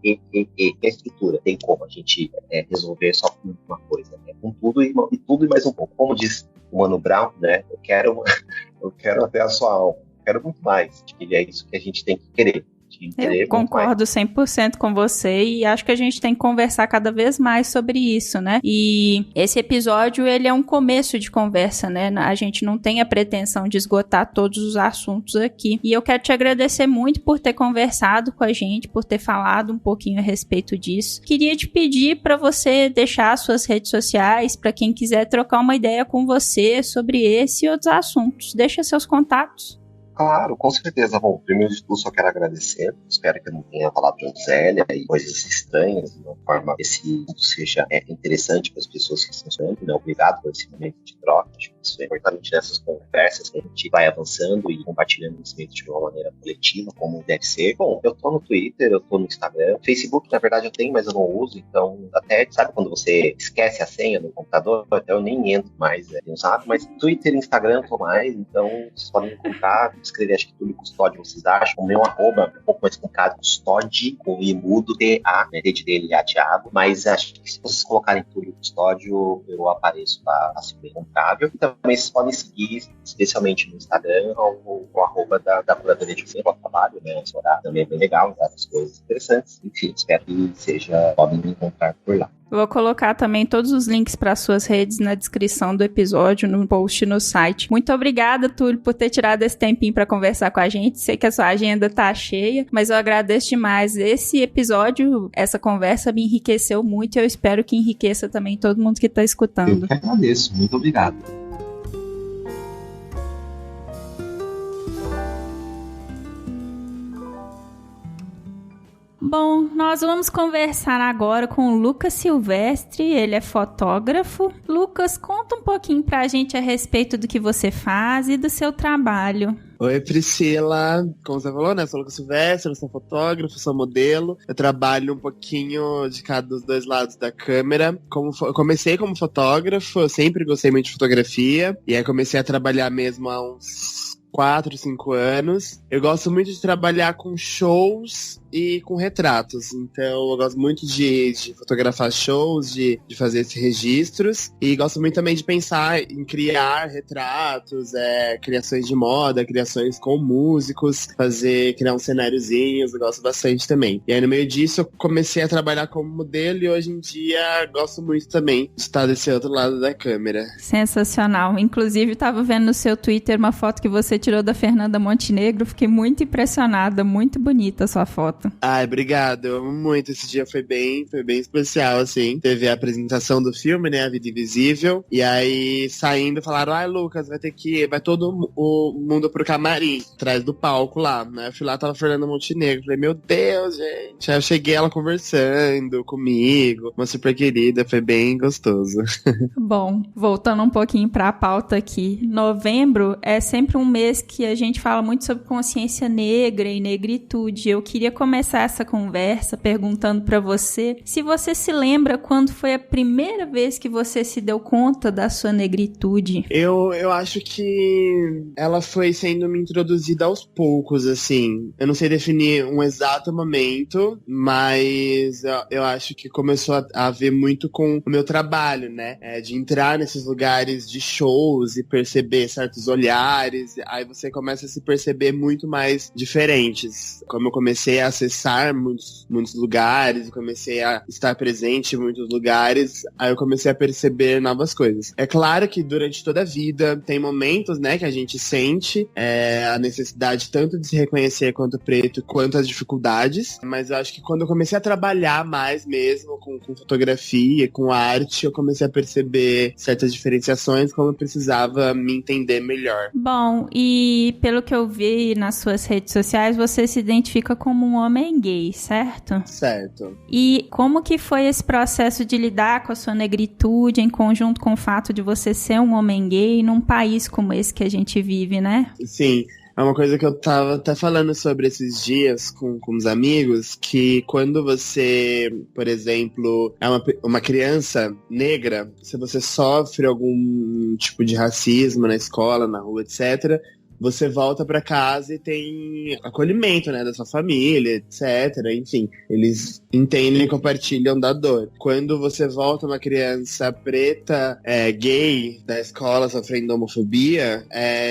estrutura. Tem como a gente resolver só com uma coisa, né? Com tudo e mais um pouco. Como diz o Mano Brown, né? Eu quero até a sua alma. Eu quero muito mais. Acho que é isso que a gente tem que querer. Eu concordo 100% com você e acho que a gente tem que conversar cada vez mais sobre isso, né? E esse episódio, ele é um começo de conversa, né? A gente não tem a pretensão de esgotar todos os assuntos aqui. E eu quero te agradecer muito por ter conversado com a gente, por ter falado um pouquinho a respeito disso. Queria te pedir para você deixar suas redes sociais para quem quiser trocar uma ideia com você sobre esse e outros assuntos. Deixa seus contatos. Claro, com certeza. Bom, primeiro de tudo, só quero agradecer. Espero que eu não tenha falado de groselha e coisas estranhas, de uma forma que esse assunto seja interessante para as pessoas que estão estudando, né? Obrigado por esse momento de troca. Acho que isso é importante nessas conversas, que a gente vai avançando e compartilhando conhecimento de uma maneira coletiva, como deve ser. Bom, eu tô no Twitter, eu tô no Instagram. Facebook, na verdade, eu tenho, mas eu não uso. Então, até, sabe quando você esquece a senha no computador? Até eu nem entro mais, tenho usado. Mas Twitter e Instagram eu tô mais. Então, vocês podem me encontrar. escrever, acho que Túlio Custódio, vocês acham. O meu arroba é um pouco mais complicado, Custódio, com I mudo, T-A, né, D de dele, A, Thiago. Mas acho que se vocês colocarem Túlio Custódio, eu apareço lá, assim, bem encontrável. E também vocês podem seguir, especialmente no Instagram, o arroba da Curadoria de Feira, o trabalho, né, esse horário também é bem legal, várias coisas interessantes. Enfim, espero que podem me encontrar por lá. Eu vou colocar também todos os links para suas redes na descrição do episódio, no post no site. Muito obrigada, Túlio, por ter tirado esse tempinho para conversar com a gente. Sei que a sua agenda tá cheia, mas eu agradeço demais. Esse episódio, essa conversa me enriqueceu muito e eu espero que enriqueça também todo mundo que tá escutando. Eu que agradeço. Muito obrigado. Bom, nós vamos conversar agora com o Lucas Silvestre, ele é fotógrafo. Lucas, conta um pouquinho pra gente a respeito do que você faz e do seu trabalho. Oi, Priscila. Como você falou, né? Eu sou Lucas Silvestre, eu sou fotógrafo, sou modelo. Eu trabalho um pouquinho de cada dos dois lados da câmera. Eu comecei como fotógrafo, eu sempre gostei muito de fotografia. E aí comecei a trabalhar mesmo há uns 4, 5 anos. Eu gosto muito de trabalhar com shows e com retratos. Então eu gosto muito de fotografar shows, de fazer esses registros. E gosto muito também de pensar em criar retratos, criações de moda, criações com músicos, criar uns cenáriozinhos. Eu gosto bastante também. E aí no meio disso eu comecei a trabalhar como modelo e hoje em dia gosto muito também de estar desse outro lado da câmera. Sensacional. Inclusive, eu tava vendo no seu Twitter uma foto que você tirou da Fernanda Montenegro. Fiquei muito impressionada, muito bonita a sua foto. Ai, obrigado, eu amo muito. Esse dia foi bem especial, assim. Teve a apresentação do filme, né, A Vida Invisível. E aí, saindo, falaram, Lucas, vai todo o mundo pro camarim, atrás do palco lá, né. Eu fui lá, tava a Fernanda Montenegro. Falei, meu Deus, gente. Aí eu cheguei, ela conversando comigo, uma super querida, foi bem gostoso. Bom, voltando um pouquinho pra pauta aqui. Novembro é sempre um mês que a gente fala muito sobre consciência negra e negritude. Eu queria começar essa conversa perguntando pra você se você se lembra quando foi a primeira vez que você se deu conta da sua negritude. Eu acho que ela foi sendo me introduzida aos poucos, assim. Eu não sei definir um exato momento, mas eu acho que começou a ver muito com o meu trabalho, né? De entrar nesses lugares de shows e perceber certos olhares, aí você começa a se perceber muito mais diferentes. Como eu comecei a acessar muitos lugares, comecei a estar presente em muitos lugares, aí eu comecei a perceber novas coisas. É claro que durante toda a vida tem momentos, né, que a gente sente a necessidade tanto de se reconhecer quanto preto, quanto as dificuldades, mas eu acho que quando eu comecei a trabalhar mais mesmo com fotografia, com arte, eu comecei a perceber certas diferenciações, como eu precisava me entender melhor. Bom, e pelo que eu vi nas suas redes sociais, você se identifica como um homem gay, certo? Certo. E como que foi esse processo de lidar com a sua negritude em conjunto com o fato de você ser um homem gay num país como esse que a gente vive, né? Sim. É uma coisa que eu tava até falando sobre esses dias com os amigos, que quando você, por exemplo, é uma criança negra, se você sofre algum tipo de racismo na escola, na rua, etc., você volta pra casa e tem acolhimento, né, da sua família, etc. Enfim, eles entendem e compartilham da dor. Quando você volta uma criança preta, gay, da escola sofrendo homofobia,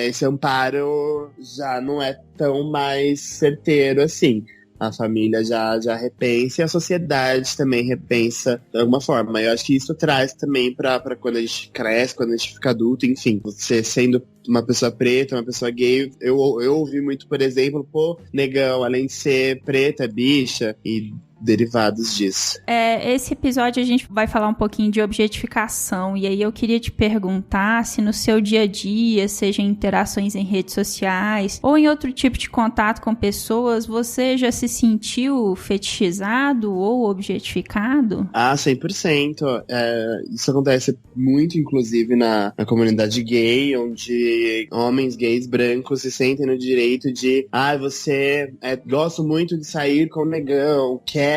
esse amparo já não é tão mais certeiro assim. A família já repensa e a sociedade também repensa de alguma forma. Eu acho que isso traz também pra quando a gente cresce, quando a gente fica adulto, enfim. Você sendo uma pessoa preta, uma pessoa gay, eu ouvi muito, por exemplo, negão, além de ser preta, bicha e derivados disso. Esse episódio a gente vai falar um pouquinho de objetificação, e aí eu queria te perguntar se no seu dia a dia, seja em interações em redes sociais ou em outro tipo de contato com pessoas, você já se sentiu fetichizado ou objetificado? 100%. Isso acontece muito, inclusive, na comunidade gay, onde homens gays brancos se sentem no direito de você gosto muito de sair com o negão, quer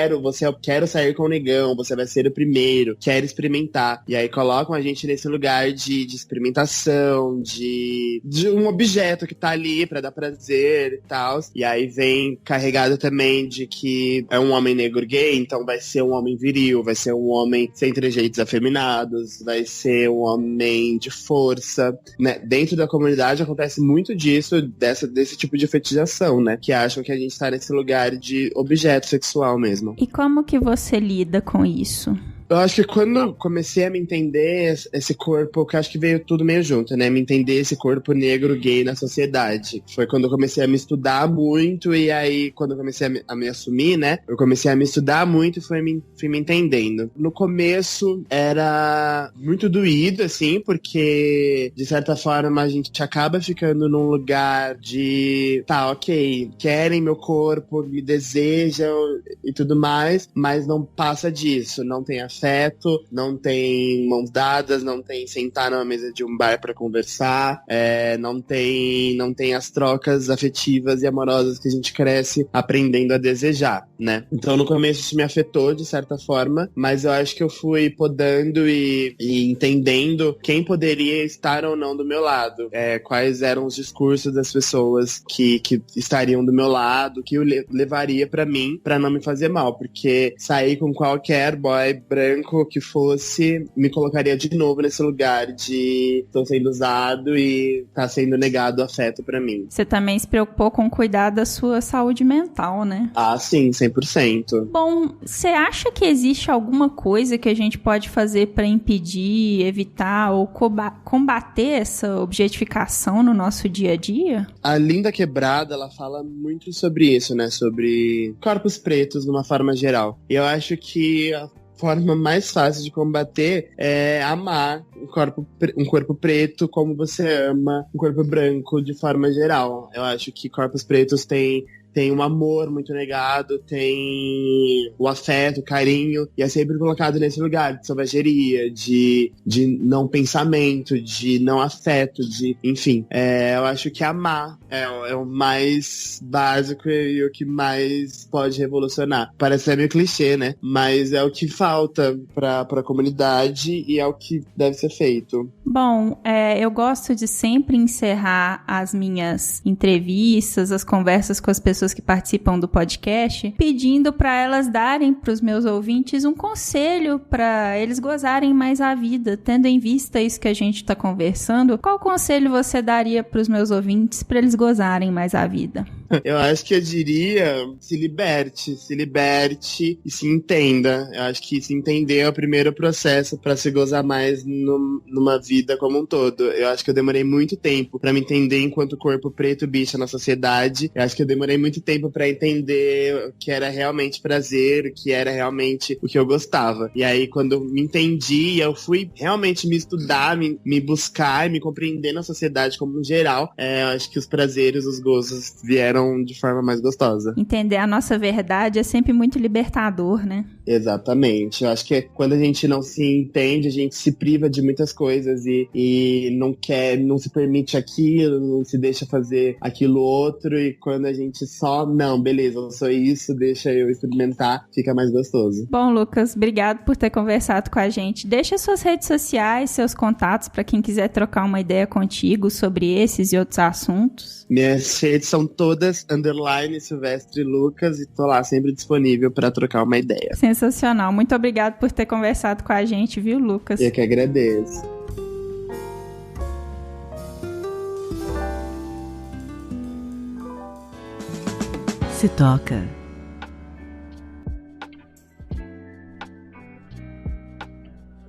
quero sair com o negão, você vai ser o primeiro, quero experimentar. E aí colocam a gente nesse lugar de experimentação, de um objeto que tá ali pra dar prazer e tal. E aí vem carregado também de que é um homem negro gay, então vai ser um homem viril, vai ser um homem sem trejeitos afeminados, vai ser um homem de força, né? Dentro da comunidade acontece muito disso, desse tipo de fetichização, né? Que acham que a gente tá nesse lugar de objeto sexual mesmo. E como que você lida com isso? Eu acho que quando eu comecei a me entender esse corpo, que acho que veio tudo meio junto, né? Me entender esse corpo negro gay na sociedade. Foi quando eu comecei a me estudar muito, e aí quando eu comecei a me assumir, né? Eu comecei a me estudar muito e fui me entendendo. No começo era muito doído, assim, porque de certa forma a gente acaba ficando num lugar de, tá, ok, querem meu corpo, me desejam e tudo mais, mas não passa disso, não tem afeto, não tem mãos dadas, não tem sentar numa mesa de um bar pra conversar, não tem as trocas afetivas e amorosas que a gente cresce aprendendo a desejar, né? Então no começo isso me afetou de certa forma, mas eu acho que eu fui podando e entendendo quem poderia estar ou não do meu lado, quais eram os discursos das pessoas que estariam do meu lado, que eu levaria pra mim, pra não me fazer mal, porque sair com qualquer boy branco que fosse, me colocaria de novo nesse lugar de tô sendo usado e tá sendo negado afeto pra mim. Você também se preocupou com cuidar da sua saúde mental, né? Ah, sim, 100%. Bom, você acha que existe alguma coisa que a gente pode fazer pra impedir, evitar ou combater essa objetificação no nosso dia a dia? A Linda Quebrada, ela fala muito sobre isso, né? Sobre corpos pretos, de uma forma geral. E eu acho que a forma mais fácil de combater é amar um corpo preto como você ama um corpo branco de forma geral. Eu acho que corpos pretos têm um amor muito negado, tem o afeto, o carinho, e é sempre colocado nesse lugar de selvageria, de não pensamento, de não afeto, enfim. Eu acho que amar é o mais básico e o que mais pode revolucionar. Parece ser meio clichê, né? Mas é o que falta pra comunidade e é o que deve ser feito. Bom, eu gosto de sempre encerrar as minhas entrevistas, as conversas com as pessoas que participam do podcast, pedindo para elas darem para os meus ouvintes um conselho para eles gozarem mais a vida, tendo em vista isso que a gente está conversando. Qual conselho você daria para os meus ouvintes para eles gozarem mais a vida? Eu acho que eu diria, se liberte e se entenda. Eu acho que se entender é o primeiro processo para se gozar mais numa vida como um todo. Eu acho que eu demorei muito tempo para me entender enquanto corpo preto bicha na sociedade. Eu acho que eu demorei muito tempo para entender o que era realmente prazer, o que era realmente o que eu gostava. E aí, quando eu me entendi, eu fui realmente me estudar, me buscar e me compreender na sociedade como um geral. Eu acho que os prazeres, os gozos vieram de forma mais gostosa. Entender a nossa verdade é sempre muito libertador, né? Exatamente. Eu acho que quando a gente não se entende, a gente se priva de muitas coisas e não se permite aquilo, não se deixa fazer aquilo outro, e quando a gente só, não, beleza, eu sou isso, deixa eu experimentar, fica mais gostoso. Bom, Lucas, obrigado por ter conversado com a gente. Deixa suas redes sociais, seus contatos para quem quiser trocar uma ideia contigo sobre esses e outros assuntos. Minhas redes são todas _Silvestre Lucas e tô lá sempre disponível para trocar uma ideia. Sensacional. Muito obrigado por ter conversado com a gente, viu, Lucas? Eu que agradeço. Se toca.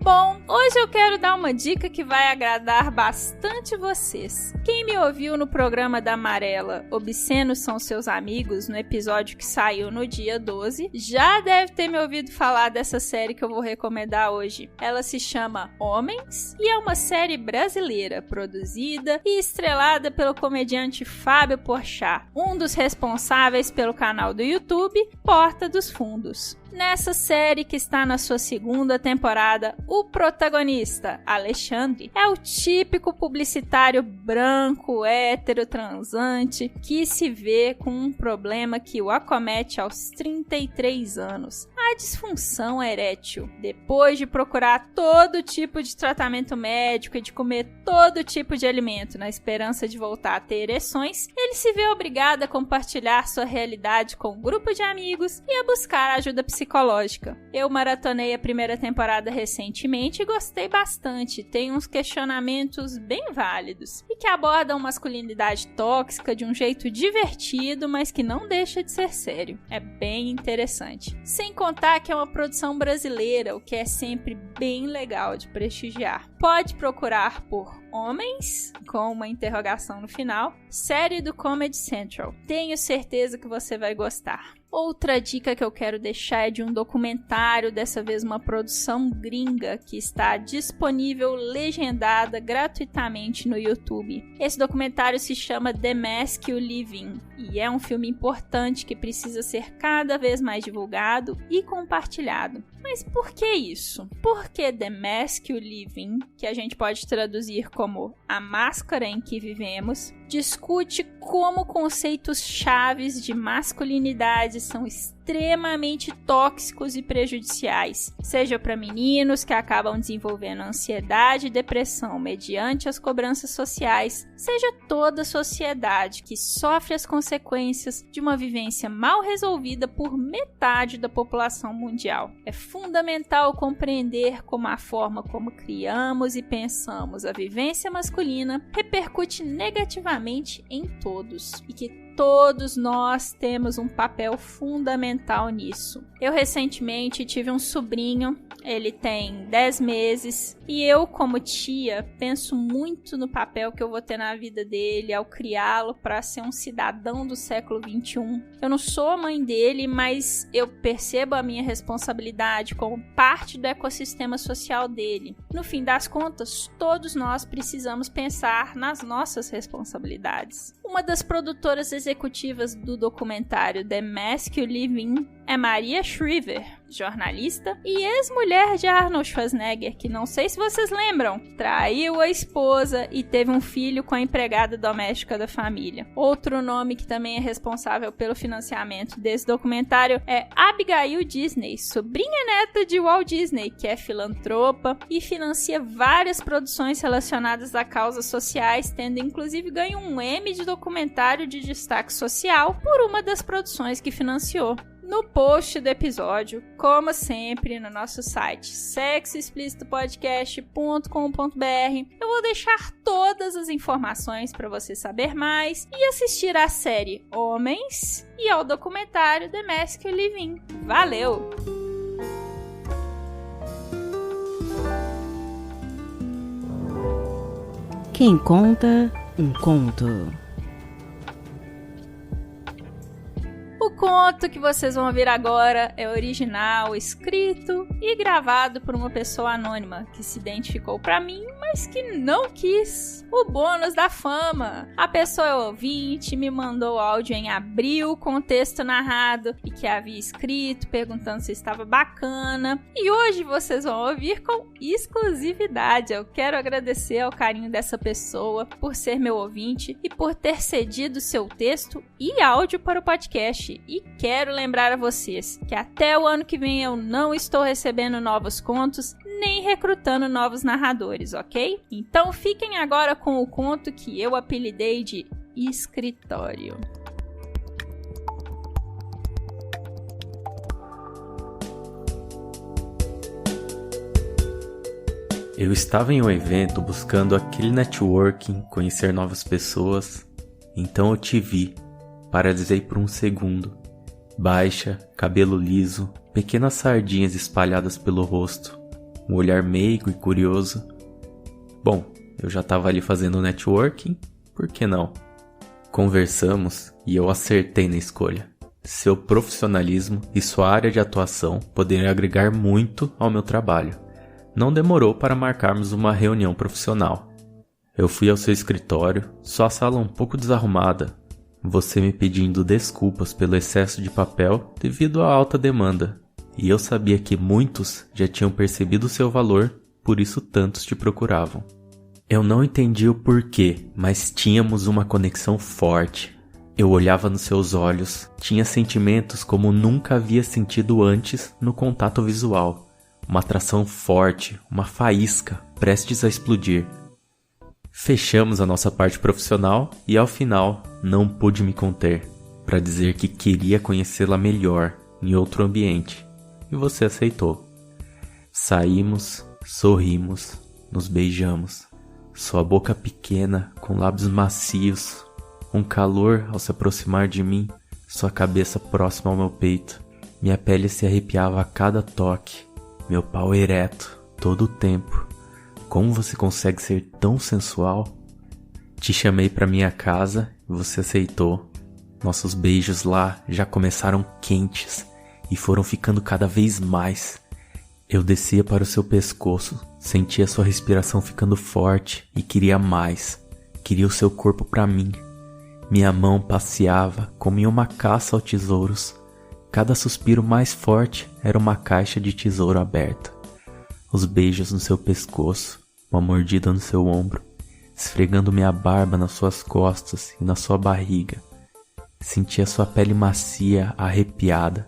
Bom, hoje eu quero dar uma dica que vai agradar bastante vocês. Quem me ouviu no programa da Amarela, Obscenos São Seus Amigos, no episódio que saiu no dia 12, já deve ter me ouvido falar dessa série que eu vou recomendar hoje. Ela se chama Homens e é uma série brasileira, produzida e estrelada pelo comediante Fábio Porchat, um dos responsáveis pelo canal do YouTube Porta dos Fundos. Nessa série, que está na sua segunda temporada, O protagonista, Alexandre, é o típico publicitário branco, hétero, transante, que se vê com um problema que o acomete aos 33 anos. A disfunção erétil. Depois de procurar todo tipo de tratamento médico e de comer todo tipo de alimento na esperança de voltar a ter ereções, ele se vê obrigado a compartilhar sua realidade com um grupo de amigos e a buscar ajuda psicológica. Eu maratonei a primeira temporada recentemente e gostei bastante. Tem uns questionamentos bem válidos e que abordam masculinidade tóxica de um jeito divertido, mas que não deixa de ser sério. É bem interessante. Sem contar que é uma produção brasileira, o que é sempre bem legal de prestigiar. Pode procurar por Homens, com uma interrogação no final, série do Comedy Central. Tenho certeza que você vai gostar. Outra dica que eu quero deixar é de um documentário, dessa vez uma produção gringa, que está disponível legendada gratuitamente no YouTube. Esse documentário se chama The Mask You Live In e é um filme importante que precisa ser cada vez mais divulgado e compartilhado. Mas por que isso? Porque The Mask You Live In, que a gente pode traduzir como A Máscara em que Vivemos, discute como conceitos chaves de masculinidade são extremamente tóxicos e prejudiciais, seja para meninos que acabam desenvolvendo ansiedade e depressão mediante as cobranças sociais, seja toda a sociedade que sofre as consequências de uma vivência mal resolvida por metade da população mundial. É fundamental compreender como a forma como criamos e pensamos a vivência masculina repercute negativamente em todos e que todos nós temos um papel fundamental nisso. Eu recentemente tive um sobrinho, ele tem 10 meses, e eu, como tia, penso muito no papel que eu vou ter na vida dele ao criá-lo para ser um cidadão do século XXI. Eu não sou a mãe dele, mas eu percebo a minha responsabilidade como parte do ecossistema social dele. No fim das contas, todos nós precisamos pensar nas nossas responsabilidades. Uma das produtoras executivas do documentário The Mask You Live In é Maria Shriver, jornalista e ex-mulher de Arnold Schwarzenegger, que não sei se vocês lembram, traiu a esposa e teve um filho com a empregada doméstica da família. Outro nome que também é responsável pelo financiamento desse documentário é Abigail Disney, sobrinha neta de Walt Disney, que é filantropa e financia várias produções relacionadas a causas sociais, tendo inclusive ganho um Emmy de documentário de destaque social por uma das produções que financiou. No post do episódio, como sempre, no nosso site sexoexplicitopodcast.com.br, eu vou deixar todas as informações para você saber mais e assistir à série Homens e ao documentário The Mask You Live In. Valeu! Quem conta um conto? O conto que vocês vão ouvir agora é original, escrito e gravado por uma pessoa anônima que se identificou para mim, mas que não quis o bônus da fama. A pessoa é ouvinte, me mandou áudio em abril com o texto narrado e que havia escrito, perguntando se estava bacana. E hoje vocês vão ouvir com exclusividade. Eu quero agradecer ao carinho dessa pessoa por ser meu ouvinte e por ter cedido seu texto e áudio para o podcast. E quero lembrar a vocês que até o ano que vem eu não estou recebendo novos contos, nem recrutando novos narradores, ok? Então fiquem agora com o conto que eu apelidei de Escritório. Eu estava em um evento buscando aquele networking, conhecer novas pessoas, então eu te vi. Paralisei por um segundo. Baixa, cabelo liso, pequenas sardinhas espalhadas pelo rosto, um olhar meigo e curioso. Bom, eu já estava ali fazendo networking, por que não? Conversamos e eu acertei na escolha. Seu profissionalismo e sua área de atuação poderiam agregar muito ao meu trabalho. Não demorou para marcarmos uma reunião profissional. Eu fui ao seu escritório, sua sala um pouco desarrumada, você me pedindo desculpas pelo excesso de papel devido à alta demanda, e eu sabia que muitos já tinham percebido seu valor por isso tantos te procuravam. Eu não entendi o porquê, mas tínhamos uma conexão forte. Eu olhava nos seus olhos, tinha sentimentos como nunca havia sentido antes no contato visual. Uma atração forte, uma faísca, prestes a explodir. Fechamos a nossa parte profissional e ao final não pude me conter para dizer que queria conhecê-la melhor em outro ambiente. E você aceitou. Saímos, sorrimos, nos beijamos. Sua boca pequena, com lábios macios, um calor ao se aproximar de mim, sua cabeça próxima ao meu peito. Minha pele se arrepiava a cada toque, meu pau ereto, todo o tempo. Como você consegue ser tão sensual? Te chamei para minha casa e você aceitou. Nossos beijos lá já começaram quentes e foram ficando cada vez mais. Eu descia para o seu pescoço, sentia sua respiração ficando forte e queria mais. Queria o seu corpo para mim. Minha mão passeava como em uma caça aos tesouros. Cada suspiro mais forte era uma caixa de tesouro aberta. Os beijos no seu pescoço, uma mordida no seu ombro, esfregando minha barba nas suas costas e na sua barriga. Sentia sua pele macia, arrepiada,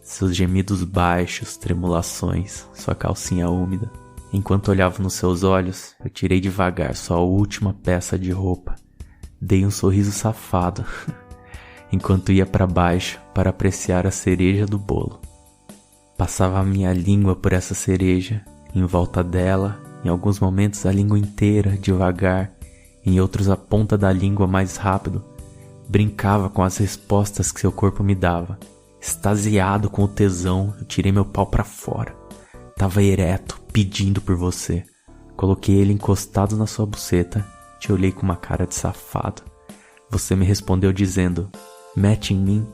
seus gemidos baixos, tremulações, sua calcinha úmida. Enquanto olhava nos seus olhos, eu tirei devagar sua última peça de roupa. Dei um sorriso safado, enquanto ia para baixo para apreciar a cereja do bolo. Passava a minha língua por essa cereja, em volta dela, em alguns momentos a língua inteira, devagar, em outros a ponta da língua mais rápido. Brincava com as respostas que seu corpo me dava. Extasiado com o tesão, eu tirei meu pau pra fora. Tava ereto, pedindo por você. Coloquei ele encostado na sua buceta. Te olhei com uma cara de safado. Você me respondeu dizendo, mete em mim.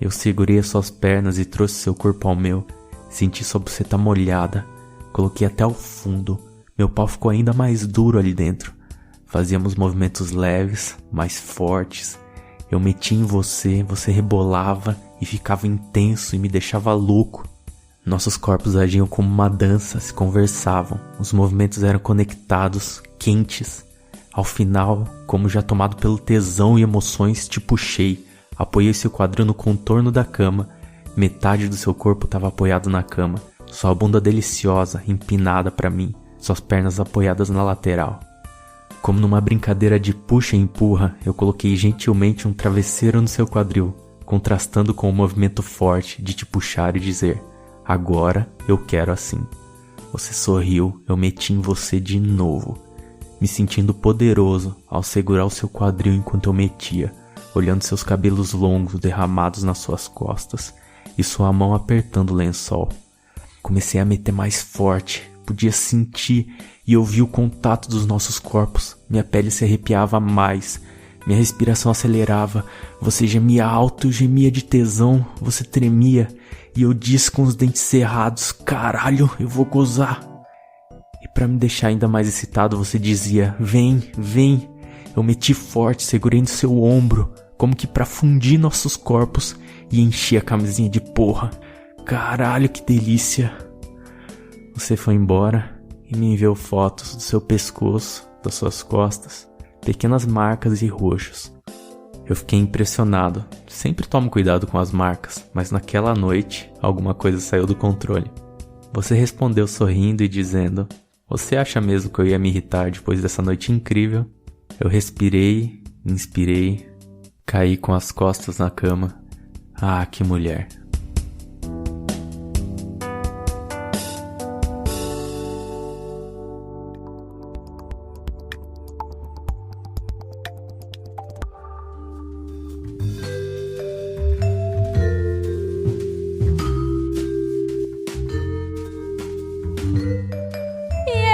Eu segurei as suas pernas e trouxe seu corpo ao meu. Senti sua buceta molhada. Coloquei até o fundo. Meu pau ficou ainda mais duro ali dentro. Fazíamos movimentos leves, mais fortes. Eu meti em você, você rebolava e ficava intenso e me deixava louco. Nossos corpos agiam como uma dança, se conversavam. Os movimentos eram conectados, quentes. Ao final, como já tomado pelo tesão e emoções, te puxei. Apoiei seu quadril no contorno da cama. Metade do seu corpo estava apoiado na cama. Sua bunda deliciosa, empinada para mim. Suas pernas apoiadas na lateral. Como numa brincadeira de puxa e empurra, eu coloquei gentilmente um travesseiro no seu quadril, contrastando com o movimento forte de te puxar e dizer, agora eu quero assim. Você sorriu, eu meti em você de novo, me sentindo poderoso ao segurar o seu quadril enquanto eu metia, olhando seus cabelos longos derramados nas suas costas e sua mão apertando o lençol. Comecei a meter mais forte, podia sentir e ouvir o contato dos nossos corpos. Minha pele se arrepiava mais, minha respiração acelerava, você gemia alto, gemia de tesão, você tremia e eu disse com os dentes cerrados, caralho, eu vou gozar. E pra me deixar ainda mais excitado você dizia, vem, vem. Eu meti forte, segurei no seu ombro, como que pra fundir nossos corpos e enchi a camisinha de porra. Caralho, que delícia. Você foi embora e me enviou fotos do seu pescoço, das suas costas, pequenas marcas e roxos. Eu fiquei impressionado. Sempre tomo cuidado com as marcas, mas naquela noite alguma coisa saiu do controle. Você respondeu sorrindo e dizendo, você acha mesmo que eu ia me irritar depois dessa noite incrível? Eu respirei, inspirei, caí com as costas na cama. Ah, que mulher.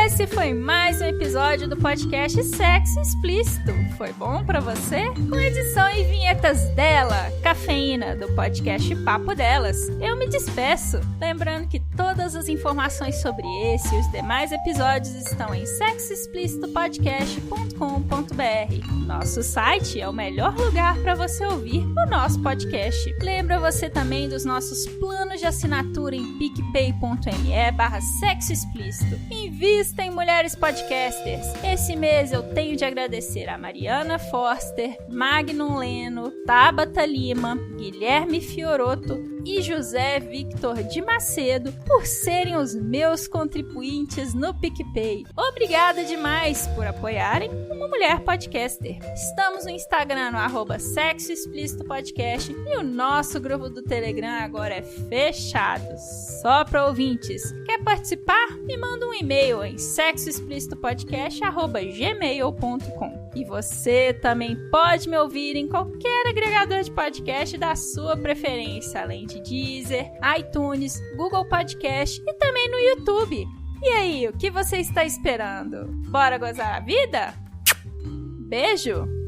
Esse foi mais um episódio do podcast Sexo Explícito. Foi bom pra você? Com edição e vinhetas dela, Cafeína, do podcast Papo Delas. Eu me despeço, lembrando que todas as informações sobre esse e os demais episódios estão em sexoexplicitopodcast.com.br. Nosso site é o melhor lugar para você ouvir o nosso podcast. Lembra você também dos nossos planos de assinatura em picpay.me/sexoexplícito. Invista em mulheres podcasters. Esse mês eu tenho de agradecer a Mariana Forster, Magnum Leno, Tabata Lima, Guilherme Fioroto e José Victor de Macedo por serem os meus contribuintes no PicPay. Obrigada demais por apoiarem uma mulher podcaster. Estamos no Instagram no @sexoexplicitopodcast e o nosso grupo do Telegram agora é fechado, só para ouvintes. Quer participar? Me manda um e-mail em sexoexplicitopodcast@gmail.com. E você também pode me ouvir em qualquer agregador de podcast da sua preferência, além de Deezer, iTunes, Google Podcast e também no YouTube. E aí, o que você está esperando? Bora gozar a vida? Beijo!